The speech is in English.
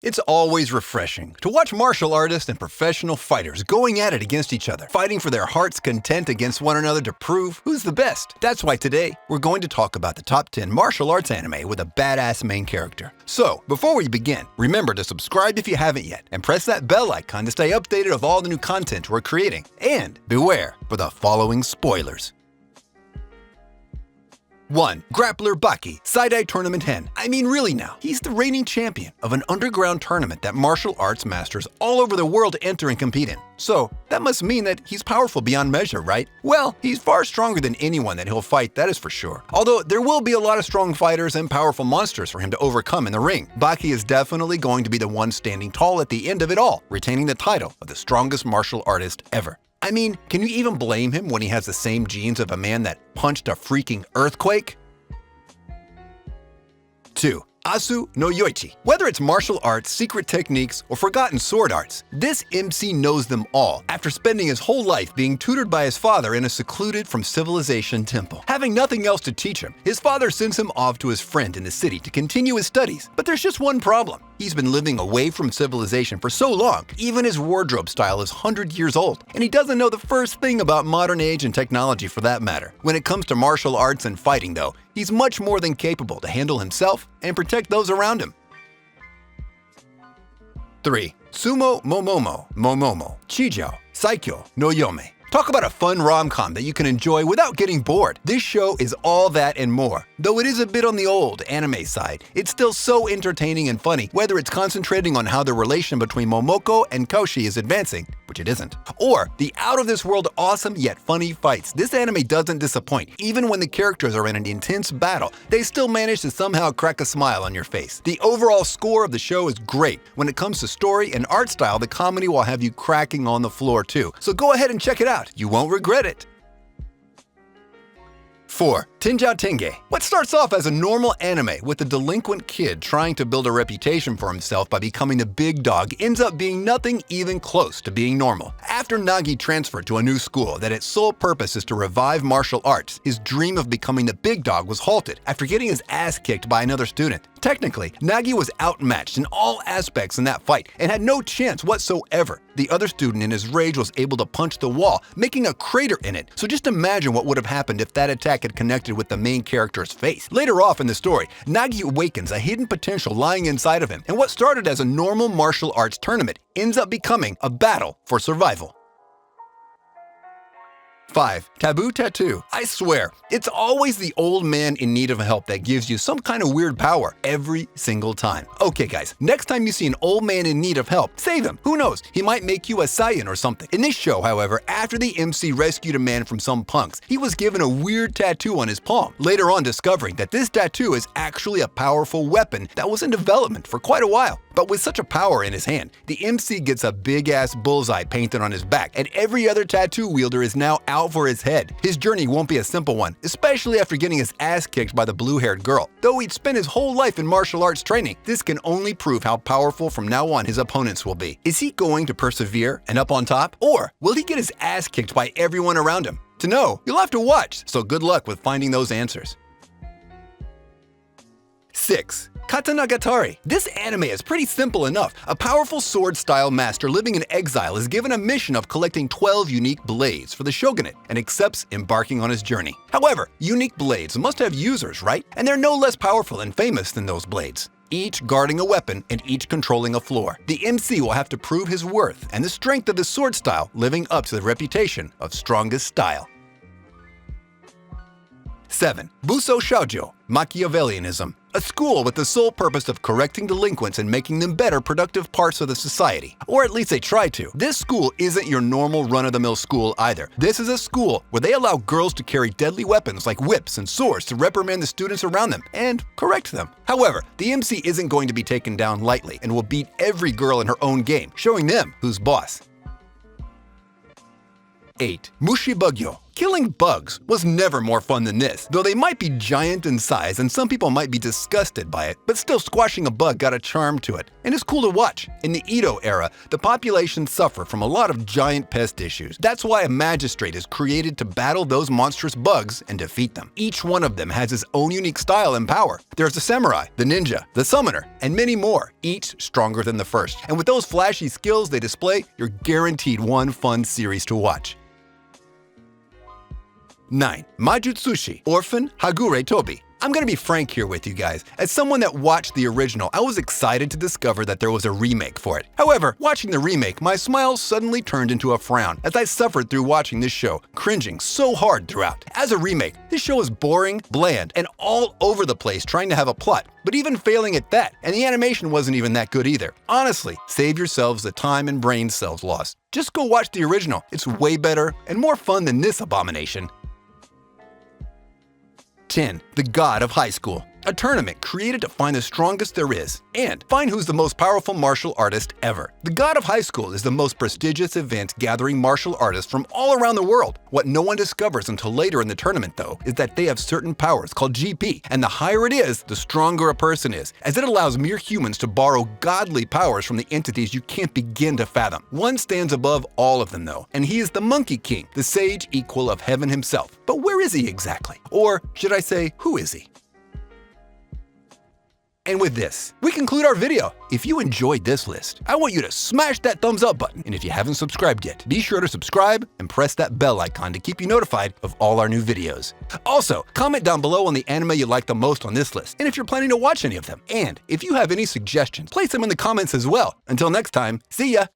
It's always refreshing to watch martial artists and professional fighters going at it against each other, fighting for their heart's content against one another to prove who's the best. That's why today, we're going to talk about the top 10 martial arts anime with a badass main character. So, before we begin, remember to subscribe if you haven't yet, and press that bell icon to stay updated of all the new content we're creating. And beware for the following spoilers. 1. Grappler Baki, Side-Eye Tournament Hen. I mean really now, he's the reigning champion of an underground tournament that martial arts masters all over the world enter and compete in. So, that must mean that he's powerful beyond measure, right? Well, he's far stronger than anyone that he'll fight, that is for sure. Although, there will be a lot of strong fighters and powerful monsters for him to overcome in the ring. Baki is definitely going to be the one standing tall at the end of it all, retaining the title of the strongest martial artist ever. I mean, can you even blame him when he has the same genes of a man that punched a freaking earthquake? 2. Asu no Yoichi. Whether it's martial arts, secret techniques, or forgotten sword arts, this MC knows them all after spending his whole life being tutored by his father in a secluded from civilization temple. Having nothing else to teach him, his father sends him off to his friend in the city to continue his studies. But there's just one problem. He's been living away from civilization for so long, even his wardrobe style is 100 years old, and he doesn't know the first thing about modern age and technology for that matter. When it comes to martial arts and fighting though, he's much more than capable to handle himself and protect those around him. 3. Sumo Momomo 𝐒𝐮𝐩𝐸𝐵𝐭 no Yome. Talk about a fun rom-com that you can enjoy without getting bored. This show is all that and more. Though it is a bit on the old anime side, it's still so entertaining and funny, whether it's concentrating on how the relation between Momoko and Koshi is advancing, which it isn't, or the out-of-this-world awesome yet funny fights. This anime doesn't disappoint. Even when the characters are in an intense battle, they still manage to somehow crack a smile on your face. The overall score of the show is great. When it comes to story and art style, the comedy will have you cracking on the floor too. So go ahead and check it out. You won't regret it. 4. 𝐒𝐮𝐩𝐸𝐭. What starts off as a normal anime with a delinquent kid trying to build a reputation for himself by becoming the big dog ends up being nothing even close to being normal. After Nagi transferred to a new school that its sole purpose is to revive martial arts, his dream of becoming the big dog was halted after getting his ass kicked by another student. Technically, Nagi was outmatched in all aspects in that fight and had no chance whatsoever. The other student in his rage was able to punch the wall, making a crater in it. So just imagine what would have happened if that attack had connected with the main character's face. Later off in the story, Nagi awakens a hidden potential lying inside of him, and what started as a normal martial arts tournament ends up becoming a battle for survival. 5. Taboo Tattoo. I swear, it's always the old man in need of help that gives you some kind of weird power every single time. Okay guys, next time you see an old man in need of help, save him. Who knows, he might make you a Saiyan or something. In this show, however, after the MC rescued a man from some punks, he was given a weird tattoo on his palm, later on discovering that this tattoo is actually a powerful weapon that was in development for quite a while. But with such a power in his hand, the MC gets a big-ass bullseye painted on his back, and every other tattoo wielder is now out for his head. His journey won't be a simple one, especially after getting his ass kicked by the blue-haired girl. Though he'd spent his whole life in martial arts training, this can only prove how powerful from now on his opponents will be. Is he going to persevere and up on top? Or will he get his ass kicked by everyone around him? To know, you'll have to watch, so good luck with finding those answers. 6. Katanagatari. This anime is pretty simple enough. A powerful sword-style master living in exile is given a mission of collecting 12 unique blades for the shogunate and accepts embarking on his journey. However, unique blades must have users, right? And they're no less powerful and famous than those blades, each guarding a weapon and each controlling a floor. The MC will have to prove his worth and the strength of his sword style, living up to the reputation of strongest style. 7. Buso Shoujo, Machiavellianism. A school with the sole purpose of correcting delinquents and making them better productive parts of the society. Or at least they try to. This school isn't your normal run-of-the-mill school either. This is a school where they allow girls to carry deadly weapons like whips and swords to reprimand the students around them and correct them. However, the MC isn't going to be taken down lightly and will beat every girl in her own game, showing them who's boss. 8. 𝐒𝐮𝐩𝐸𝐵𝐭 Killing bugs was never more fun than this, though they might be giant in size and some people might be disgusted by it, but still squashing a bug got a charm to it, and it's cool to watch. In the Edo era, the population suffered from a lot of giant pest issues. That's why a magistrate is created to battle those monstrous bugs and defeat them. Each one of them has his own unique style and power. There's the samurai, the ninja, the summoner, and many more, each stronger than the first. And with those flashy skills they display, you're guaranteed one fun series to watch. 9. Majutsushi, Orphan Hagure Tobi. I'm gonna be frank here with you guys. As someone that watched the original, I was excited to discover that there was a remake for it. However, watching the remake, my smile suddenly turned into a frown as I suffered through watching this show, cringing so hard throughout. As a remake, this show is boring, bland, and all over the place trying to have a plot, but even failing at that, and the animation wasn't even that good either. Honestly, save yourselves the time and brain cells lost. Just go watch the original. It's way better and more fun than this abomination. 10. The God of High School. A tournament created to find the strongest there is and find who's the most powerful martial artist ever. The God of High School is the most prestigious event gathering martial artists from all around the world. What no one discovers until later in the tournament, though, is that they have certain powers called GP, and the higher it is, the stronger a person is, as it allows mere humans to borrow godly powers from the entities you can't begin to fathom. One stands above all of them, though, and he is the Monkey King, the sage equal of heaven himself. But where is he exactly? Or should I say, who is he? And with this, we conclude our video. If you enjoyed this list, I want you to smash that thumbs up button. And if you haven't subscribed yet, be sure to subscribe and press that bell icon to keep you notified of all our new videos. Also, comment down below on the anime you like the most on this list, and if you're planning to watch any of them. And if you have any suggestions, place them in the comments as well. Until next time, see ya!